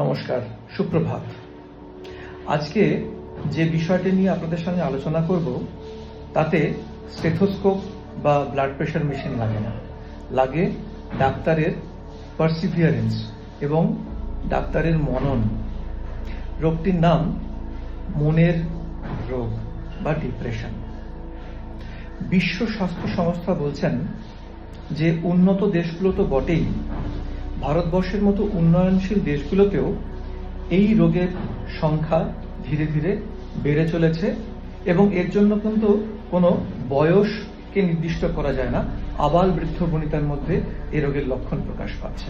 নমস্কার, সুপ্রভাত। আজকে যে বিষয়টি নিয়ে আপনাদের সঙ্গে আলোচনা করব তাতে স্টেথোস্কোপ বা ব্লাড প্রেশার মেশিন লাগে না, লাগে ডাক্তারের পারসিভিয়ারেন্স এবং ডাক্তারের মনন। রোগটির নাম মনের রোগ বা ডিপ্রেশন। বিশ্ব স্বাস্থ্য সংস্থা বলছেন যে উন্নত দেশগুলো তো বটেই, ভারতবর্ষের মতো উন্নয়নশীল দেশগুলোতেও এই রোগের সংখ্যা ধীরে ধীরে বেড়ে চলেছে এবং এর জন্য কিন্তু কোনো বয়সকে নির্দিষ্ট করা যায় না। আবাল বৃদ্ধ বনিতার মধ্যে এই রোগের লক্ষণ প্রকাশ পাচ্ছে।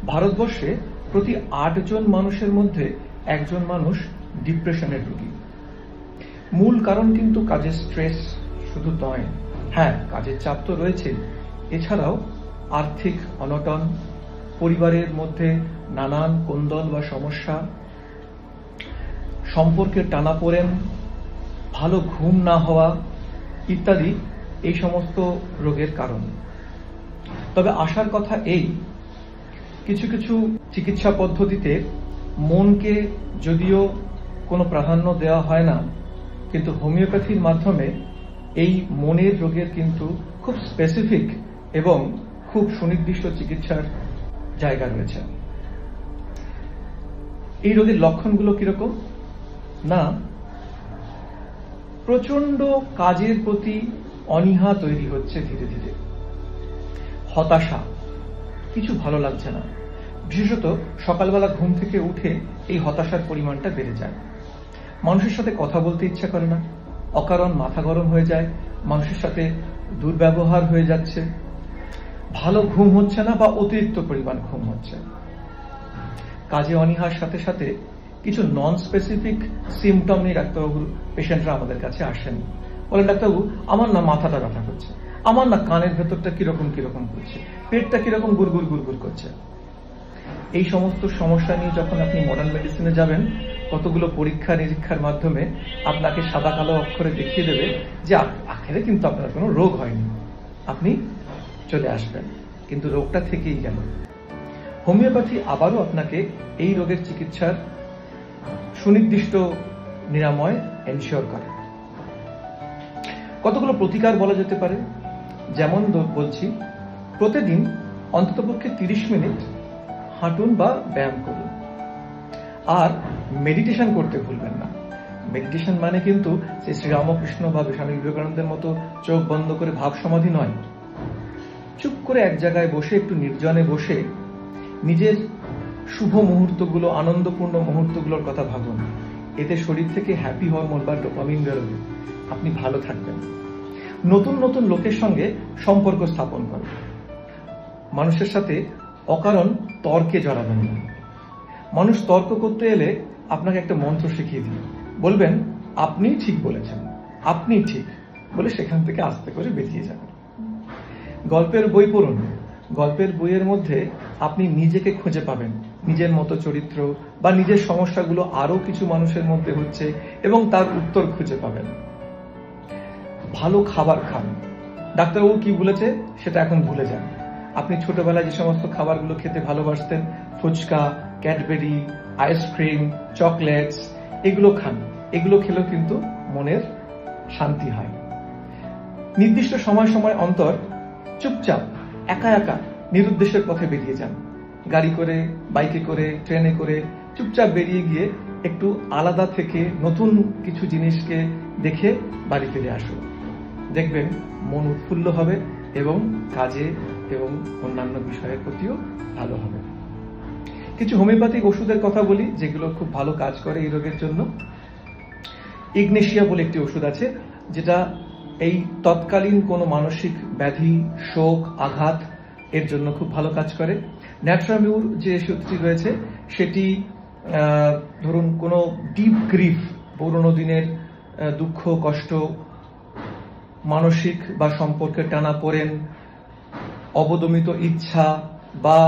ভারতবর্ষে প্রতি 8 জন মানুষের মধ্যে একজন মানুষ ডিপ্রেশনের রোগী। মূল কারণ কিন্তু কাজের স্ট্রেস শুধু নয়, হ্যাঁ কাজের চাপ তো রয়েছে, এছাড়াও আর্থিক অনটন, পরিবারের মধ্যে নানান কোন্দল বা সমস্যা, সম্পর্কের টানাপোড়েন, ভালো ঘুম না হওয়া ইত্যাদি এই সমস্ত রোগের কারণ। তবে আসার কথা এই, কিছু কিছু চিকিৎসা পদ্ধতিতে মনকে যদিও কোনো প্রাধান্য দেওয়া হয় না, কিন্তু হোমিওপ্যাথির মাধ্যমে এই মনের রোগের কিন্তু খুব স্পেসিফিক এবং খুব সুনির্দিষ্ট চিকিৎসার জায়গা রয়েছে। এই রোগের লক্ষণগুলো কিরকম না, প্রচন্ড কাজের প্রতি অনীহা তৈরি হচ্ছে, ধীরে ধীরে হতাশা, কিছু ভালো লাগছে না, বিশেষত সকালবেলা ঘুম থেকে উঠে এই হতাশার পরিমাণটা বেড়ে যায়। মানুষের সাথে কথা বলতে ইচ্ছা করে না, অকারণ মাথা গরম হয়ে যায়, মানুষের সাথে দুর্ব্যবহার হয়ে যাচ্ছে, ভালো ঘুম হচ্ছে না বা অতিরিক্ত পরিমাণ ঘুম হচ্ছে। কাজে অনীহার সাথে সাথে কিছু নন স্পেসিফিক সিমটম নিয়ে ডাক্তারবাবুর পেশেন্টরা আমাদের কাছে আসেন। বলেন, ডাক্তারবাবু আমার না মাথাটা ব্যথা করছে, আমার না কানের ভেতরটা কিরকম কিরকম করছে, পেটটা কিরকম গুড়গুড় গুড়গুড় করছে। এই সমস্ত সমস্যা নিয়ে যখন আপনি মডার্ন মেডিসিনে যাবেন, কতগুলো পরীক্ষা নিরীক্ষার মাধ্যমে আপনাকে সাদা কালো অক্ষরে দেখিয়ে দেবে যে আখেরে কিন্তু আপনার কোনো রোগ হয়নি, আপনি চলে আসবেন, কিন্তু রোগটা থেকেই গেল। হোমিওপ্যাথি আবারও আপনাকে এই রোগের চিকিৎসার সুনির্দিষ্ট নিরাময় এনশিওর করে। কতগুলো প্রতিকার বলা যেতে পারে, যেমন বলছি, প্রতিদিন অন্ততপক্ষে 30 মিনিট হাঁটুন বা ব্যায়াম করুন, আর মেডিটেশন করতে ভুলবেন না। মেডিটেশন মানে কিন্তু শ্রীরামকৃষ্ণ বা স্বামী বিবেকানন্দের মতো চোখ বন্ধ করে ভাব সমাধি নয়। চুপ করে এক জায়গায় বসে, একটু নির্জনে বসে নিজের শুভ মুহূর্তগুলো, আনন্দপূর্ণ মুহূর্তগুলোর কথা ভাবুন। এতে শরীর থেকে হ্যাপি হরমোন বা ডোপামিন বেরোবে, আপনি ভালো থাকবেন। নতুন নতুন লোকের সঙ্গে সম্পর্ক স্থাপন করুন, মানুষের সাথে অকারণ তর্কে জড়াবেন না। মানুষ তর্ক করতে এলে আপনাকে একটা মন্ত্র শিখিয়ে দিন, বলবেন আপনি ঠিক বলেছেন, আপনি ঠিক বলে সেখান থেকে আস্তে করে বেরিয়ে যাবেন। গল্পের বই পড়ুন, গল্পের বইয়ের মধ্যে আপনি নিজেকে খুঁজে পাবেন, নিজের মতো চরিত্র বা নিজের সমস্যাগুলো আরো কিছু মানুষের মধ্যে হচ্ছে এবং তার উত্তর খুঁজে পাবেন। ভালো খাবার খান, ডাক্তারবাবু কি বলেছে সেটা এখন ভুলে যান। আপনি ছোটবেলায় যে সমস্ত খাবারগুলো খেতে ভালোবাসতেন, ফুচকা, ক্যাডবেরি, আইসক্রিম, চকলেটস, এগুলো খান। এগুলো খেলেও কিন্তু মনের শান্তি হয়। নির্দিষ্ট সময় সময় অন্তর চুপচাপ একা একা নিরুদ্দেশের পথে বেরিয়ে যান, গাড়ি করে, বাইকে করে, ট্রেনে করে চুপচাপ বেরিয়ে গিয়ে একটু আলাদা থেকে নতুন কিছু জিনিসকে দেখে বাড়ি ফিরে আসুন। দেখবেন মন উৎফুল্ল হবে এবং কাজে এবং অন্যান্য বিষয়ের প্রতিও ভালো হবে। কিছু হোমিওপ্যাথিক ওষুধের কথা বলি যেগুলো খুব ভালো কাজ করে এই রোগের জন্য। ইগনেশিয়া বলে একটি ওষুধ আছে, যেটা এই তৎকালীন কোনো মানসিক ব্যাধি, শোক, আঘাত এর জন্য খুব ভালো কাজ করে। ন্যাট্রামিউর যে ওষুধটি রয়েছে সেটি ধরুন কোনো ডিপ গ্রিফ, পুরোনো দিনের দুঃখ, কষ্ট, মানসিক বা সম্পর্কের টানাপোড়েন, অবদমিত ইচ্ছা বা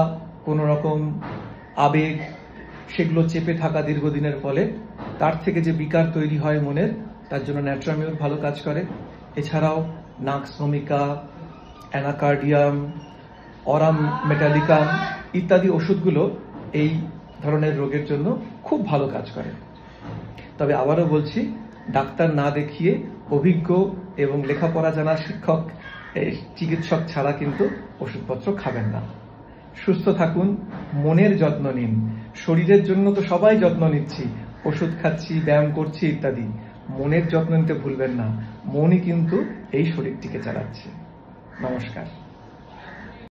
কোনো রকম আবেগ, সেগুলো চেপে থাকা দীর্ঘদিনের ফলে তার থেকে যে বিকার তৈরি হয় মনের, তার জন্য ন্যাট্রামিউর ভালো কাজ করে। এছাড়াও নাক্স ভূমিকা, অ্যানাকার্ডিয়াম, অরাম মেটালিকাম ইত্যাদি ওষুধগুলো এই ধরনের রোগের জন্য খুব ভালো কাজ করে। তবে আবারও বলছি, ডাক্তার না দেখিয়ে অভিজ্ঞ এবং লেখাপড়া জানা শিক্ষক চিকিৎসক ছাড়া কিন্তু ওষুধপত্র খাবেন না। সুস্থ থাকুন, মনের যত্ন নিন। শরীরের জন্য তো সবাই যত্ন নিচ্ছি, ওষুধ খাচ্ছি, ব্যায়াম করছি ইত্যাদি। মনের যত্ন নিতে ভুলবেন না, মনই কিন্তু এই শরীরটিকে চালাচ্ছে। নমস্কার।